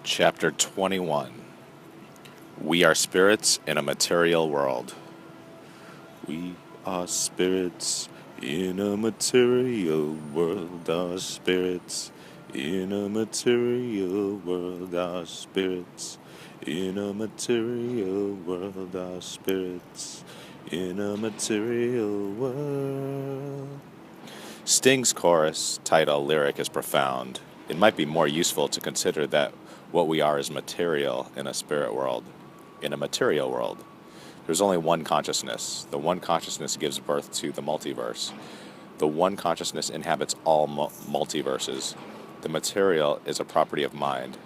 Chapter 21. We are spirits in a material world. We are spirits in a material world. Our spirits in a material world. Our spirits in a material world. Our spirits in a material world. Sting's chorus title lyric is profound. It might be more useful to consider that what we are is material in a spirit world, in a material world. There's only one consciousness. The one consciousness gives birth to the multiverse. The one consciousness inhabits all multiverses. The material is a property of mind.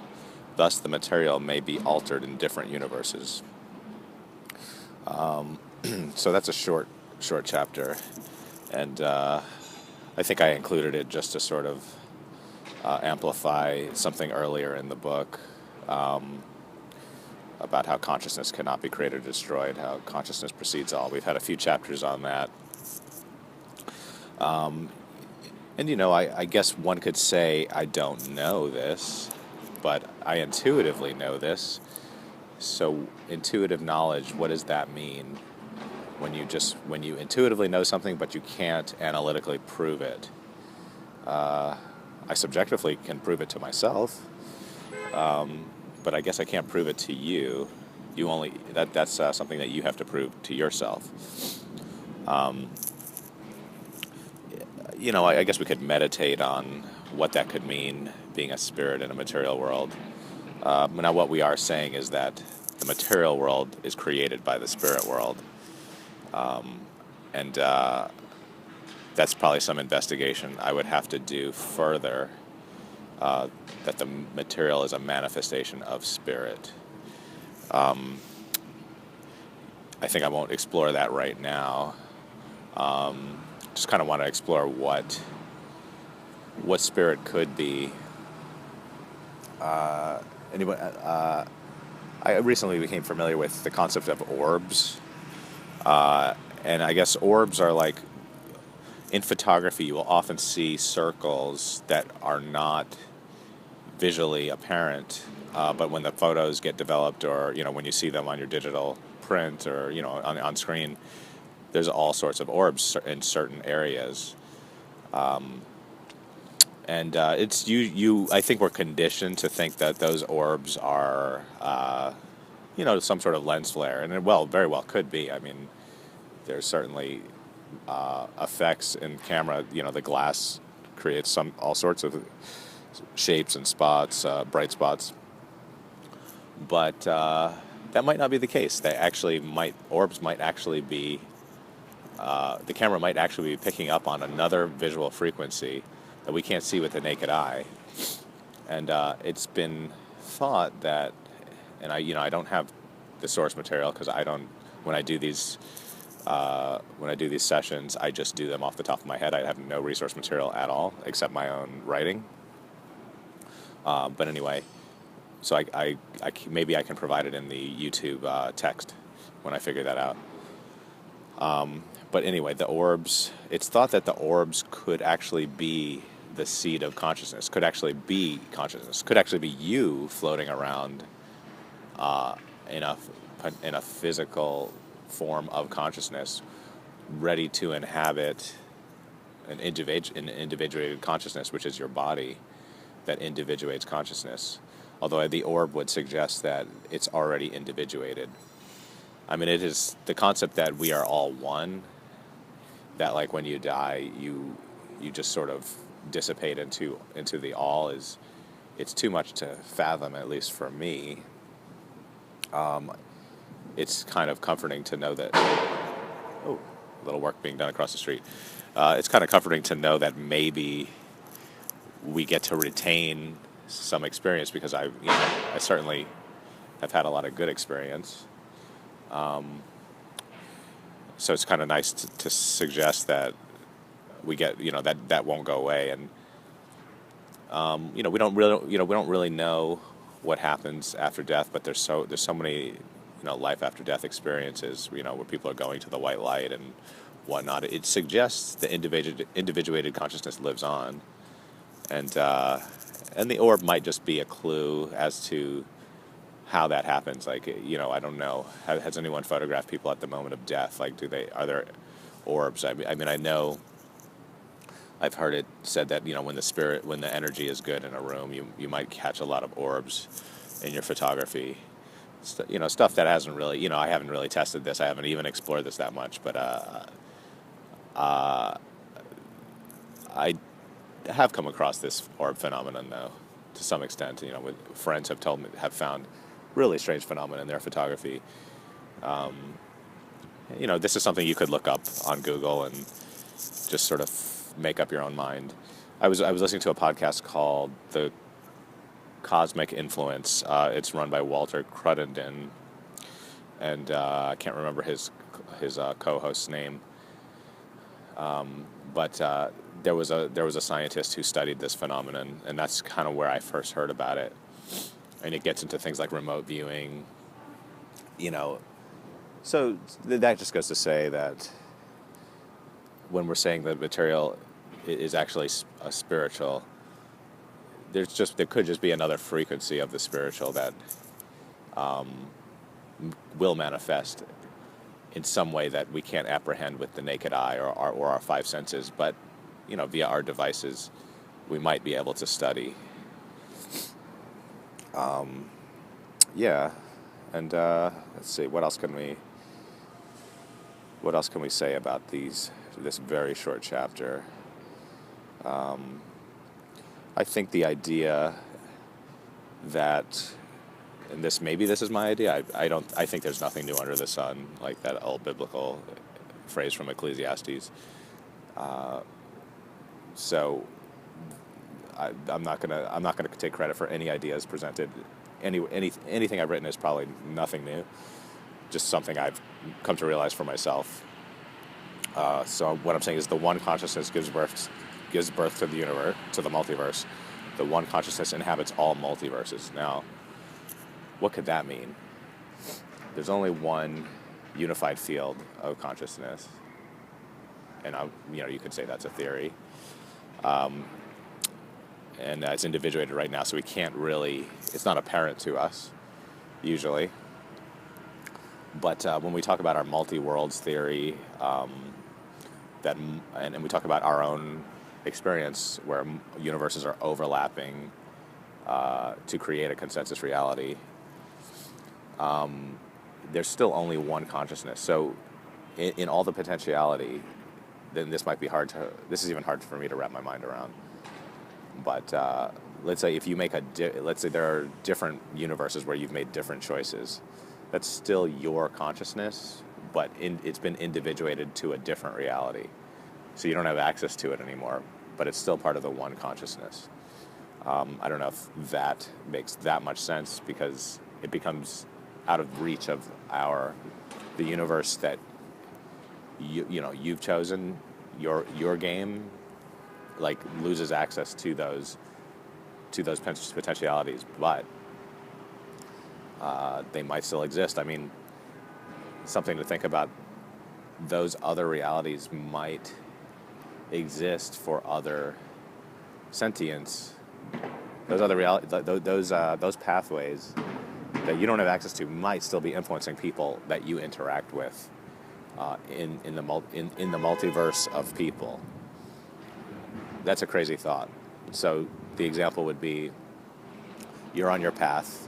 Thus, the material may be altered in different universes. So that's a short chapter, and I think I included it just to sort of amplify something earlier in the book about how consciousness cannot be created or destroyed, how consciousness precedes all. We've had a few chapters on that. And, I guess one could say I don't know this, but I intuitively know this. So intuitive knowledge, what does that mean? When you intuitively know something, but you can't analytically prove it. I subjectively can prove it to myself, but I guess I can't prove it to you. That's something that you have to prove to yourself. I guess we could meditate on what that could mean, being a spirit in a material world. Now, what we are saying is that the material world is created by the spirit world, and that's probably some investigation I would have to do further, that the material is a manifestation of spirit. I think I won't explore that right now. Just kind of want to explore what spirit could be. I recently became familiar with the concept of orbs, and I guess orbs are like, in photography, you will often see circles that are not visually apparent, but when the photos get developed, or when you see them on your digital print, or on screen, there's all sorts of orbs in certain areas, and it's you. I think we're conditioned to think that those orbs are some sort of lens flare, and it very well could be. I mean, there's certainly effects in camera. The glass creates all sorts of shapes and spots, bright spots. But that might not be the case. Orbs might actually be, the camera might actually be picking up on another visual frequency that we can't see with the naked eye. And it's been thought that, and I don't have the source material, because when I do these sessions, I just do them off the top of my head. I have no resource material at all, except my own writing. But anyway, so I maybe I can provide it in the YouTube text when I figure that out. But anyway, the orbs, it's thought that the orbs could actually be the seed of consciousness, could actually be consciousness, could actually be you floating around in a physical form of consciousness, ready to inhabit an individuated consciousness, which is your body, that individuates consciousness. Although the orb would suggest that it's already individuated. I mean, it is the concept that we are all one, that like when you die, you just sort of dissipate into the all, it's too much to fathom, at least for me. It's kind of comforting to know that, a little work being done across the street. It's kind of comforting to know that maybe we get to retain some experience, because I certainly have had a lot of good experience. So it's kind of nice to suggest that we get, that won't go away, and we don't really know what happens after death, but there's so many life after death experiences, where people are going to the white light and whatnot. It suggests the individuated consciousness lives on, and And the orb might just be a clue as to how that happens. Like, I don't know. Has anyone photographed people at the moment of death? Like, are there orbs? I mean, I know I've heard it said that, when the energy is good in a room, you might catch a lot of orbs in your photography. Stuff that hasn't really, I haven't really tested this. I haven't even explored this that much, but I have come across this orb phenomenon, though, to some extent. With friends have found really strange phenomena in their photography. This is something you could look up on Google and just sort of make up your own mind. I was listening to a podcast called The Cosmic Influence. It's run by Walter Crudenden, and I can't remember his co-host's name. But there was a scientist who studied this phenomenon, and that's kind of where I first heard about it. And it gets into things like remote viewing, So that just goes to say that when we're saying that material is actually a spiritual, there could just be another frequency of the spiritual that will manifest in some way that we can't apprehend with the naked eye or our five senses, but via our devices we might be able to study. And let's see, what else can we say about this very short chapter? I think the idea that, and maybe this is my idea, I think there's nothing new under the sun, like that old biblical phrase from Ecclesiastes. So I'm not gonna take credit for any ideas presented. Anything I've written is probably nothing new, just something I've come to realize for myself. So what I'm saying is the one consciousness gives birth to the universe, to the multiverse. The one consciousness inhabits all multiverses. Now, what could that mean? There's only one unified field of consciousness, and you could say that's a theory. And it's individuated right now, so we can't really, it's not apparent to us, usually. But when we talk about our multi-worlds theory, and we talk about our own experience where universes are overlapping to create a consensus reality, there's still only one consciousness. So in all the potentiality, then this is even hard for me to wrap my mind around. But let's say if you let's say there are different universes where you've made different choices. That's still your consciousness, but it's been individuated to a different reality. So you don't have access to it anymore, but it's still part of the one consciousness. I don't know if that makes that much sense, because it becomes out of reach of the universe that you've chosen, your game, like, loses access to those potentialities, but they might still exist. I mean, something to think about. Those other realities might exist for other sentience. Those other those pathways that you don't have access to might still be influencing people that you interact with in the multiverse of people. That's a crazy thought. So the example would be, you're on your path.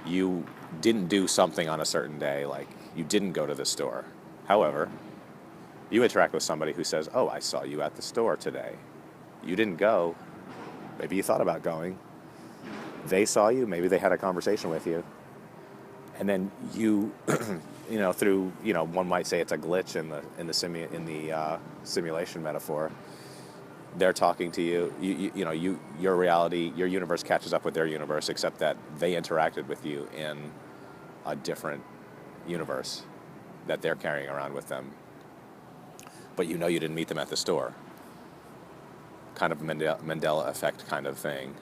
You didn't do something on a certain day, like you didn't go to the store. However, you interact with somebody who says, "Oh, I saw you at the store today." You didn't go. Maybe you thought about going. They saw you. Maybe they had a conversation with you. And then you, through, one might say it's a glitch in the simulation metaphor. They're talking to you. Your reality, your universe catches up with their universe, except that they interacted with you in a different universe that they're carrying around with them. But you didn't meet them at the store. Kind of Mandela effect kind of thing.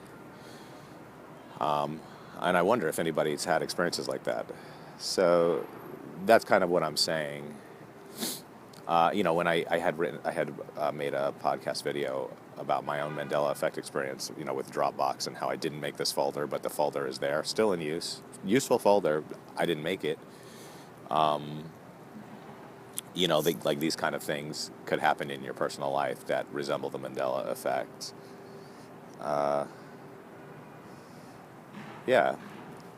And I wonder if anybody's had experiences like that. So that's kind of what I'm saying. When I had made a podcast video about my own Mandela effect experience, with Dropbox and how I didn't make this folder, but the folder is there, still in use, useful folder. I didn't make it. Like these kind of things could happen in your personal life that resemble the Mandela effect. Yeah.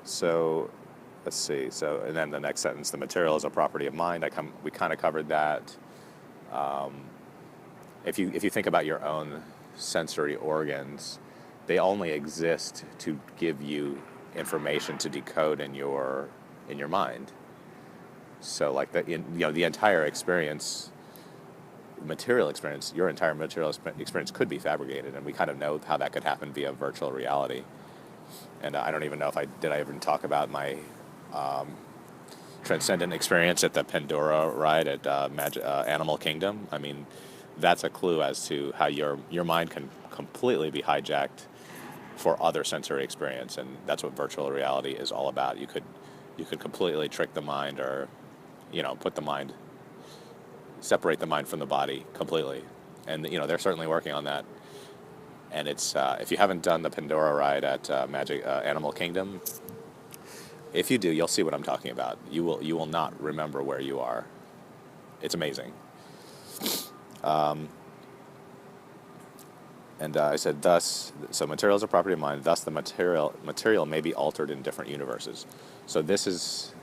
So let's see. So, and then the next sentence: the material is a property of mind. We kind of covered that. If you think about your own sensory organs, they only exist to give you information to decode in your mind. So, like the entire experience, material experience, your entire material experience could be fabricated, and we kind of know how that could happen via virtual reality. And I don't even know if I even talk about my transcendent experience at the Pandora ride at Animal Kingdom. I mean, that's a clue as to how your mind can completely be hijacked for other sensory experience, and that's what virtual reality is all about. You could completely trick the mind, or separate the mind from the body completely, and they're certainly working on that. And it's if you haven't done the Pandora ride at Animal Kingdom, if you do, you'll see what I'm talking about. You will not remember where you are. It's amazing. And I said, thus, so material is a property of mind. Thus, the material may be altered in different universes. So this is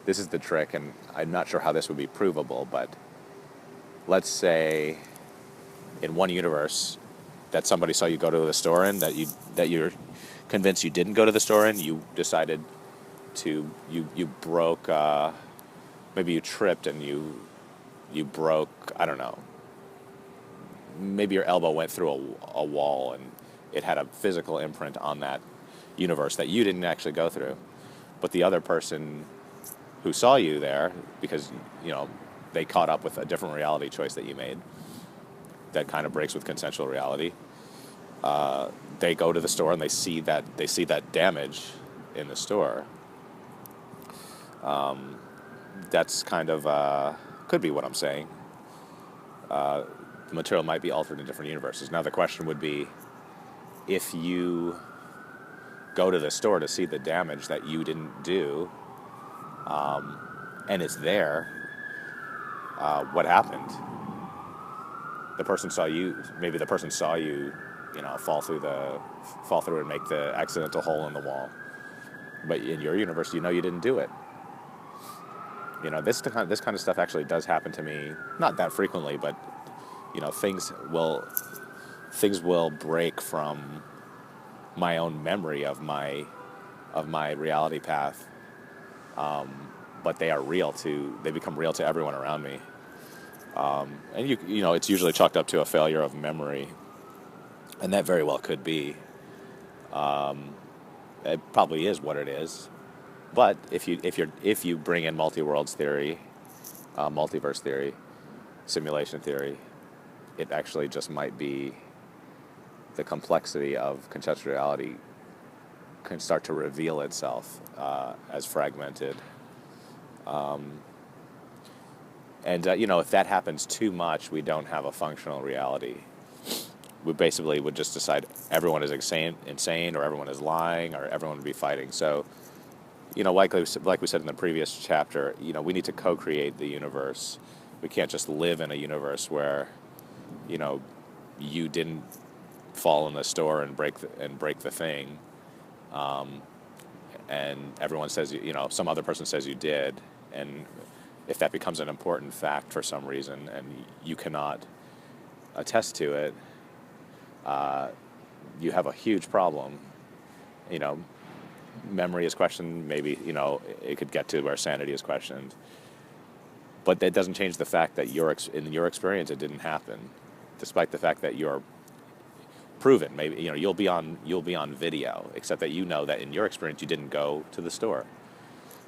the trick, and I'm not sure how this would be provable. But let's say, in one universe, that somebody saw you go to the store in, that you're convinced you didn't go to the store in. You decided to you broke. Maybe you tripped and you broke. I don't know. Maybe your elbow went through a wall, and it had a physical imprint on that universe that you didn't actually go through. But the other person who saw you there, because, they caught up with a different reality choice that you made that kind of breaks with consensual reality, they go to the store and they see that damage in the store. That's kind of, could be what I'm saying. The material might be altered in different universes. Now the question would be, if you go to the store to see the damage that you didn't do, and it's there, what happened? Maybe the person saw you, fall through and make the accidental hole in the wall. But in your universe, you didn't do it. This kind of stuff actually does happen to me, not that frequently, but things will break from my own memory of my reality path, but they become real to everyone around me, and it's usually chalked up to a failure of memory, and that very well could be. It probably is what it is, but if you bring in multi-worlds theory, multiverse theory, simulation theory, it actually just might be the complexity of conceptual reality can start to reveal itself as fragmented. If that happens too much, we don't have a functional reality. We basically would just decide everyone is insane, or everyone is lying, or everyone would be fighting. So, like we said in the previous chapter, we need to co-create the universe. We can't just live in a universe where, you didn't fall in the store and break the thing, and everyone says some other person says you did, and if that becomes an important fact for some reason and you cannot attest to it, you have a huge problem. Memory is questioned. Maybe it could get to where sanity is questioned, but that doesn't change the fact that in your experience it didn't happen, despite the fact that you're proven. Maybe you'll be on video, except that that in your experience you didn't go to the store.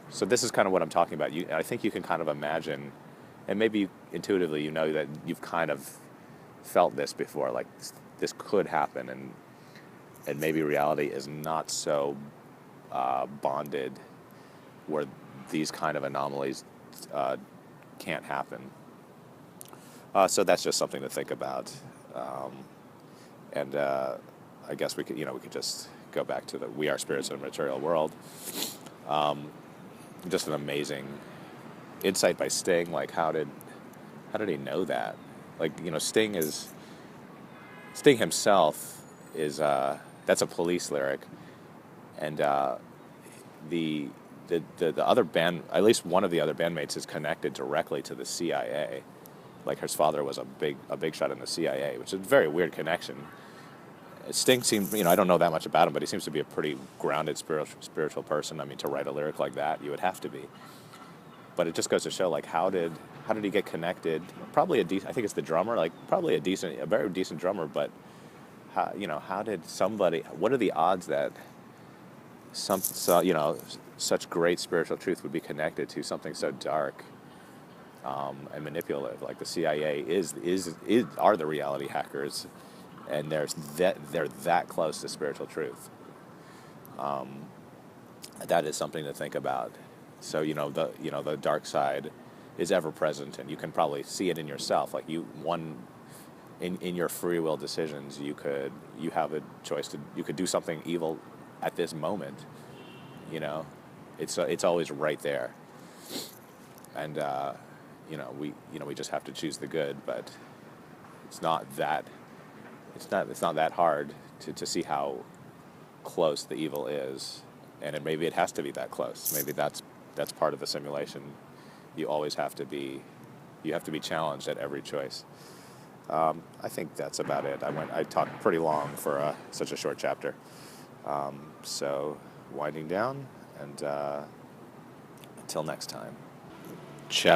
So this is kind of what I'm talking about. I think you can kind of imagine, and maybe intuitively that you've kind of felt this before, like this could happen, and maybe reality is not so bonded where these kind of anomalies can't happen. So that's just something to think about. And I guess we could just go back to we are spirits in a material world. Just an amazing insight by Sting. Like, how did he know that? Like, Sting himself is that's a Police lyric, and the other band, at least one of the other bandmates, is connected directly to the CIA. Like, his father was a big shot in the CIA, which is a very weird connection. Sting seemed, I don't know that much about him, but he seems to be a pretty grounded spiritual person. I mean, to write a lyric like that, you would have to be. But it just goes to show, like, how did he get connected? Probably I think it's the drummer, like, probably a very decent drummer, but how did somebody? What are the odds that such great spiritual truth would be connected to something so dark and manipulative? Like, the CIA are the reality hackers, and they're that close to spiritual truth. That is something to think about. So the dark side is ever present, and you can probably see it in yourself. Like, in your free will decisions, you have a choice you could do something evil at this moment. It's always right there, and we just have to choose the good. But it's not that hard to see how close the evil is, and maybe it has to be that close. Maybe that's part of the simulation. You always have to be challenged at every choice. I think that's about it. I talked pretty long for such a short chapter. So winding down, and until next time. Chapter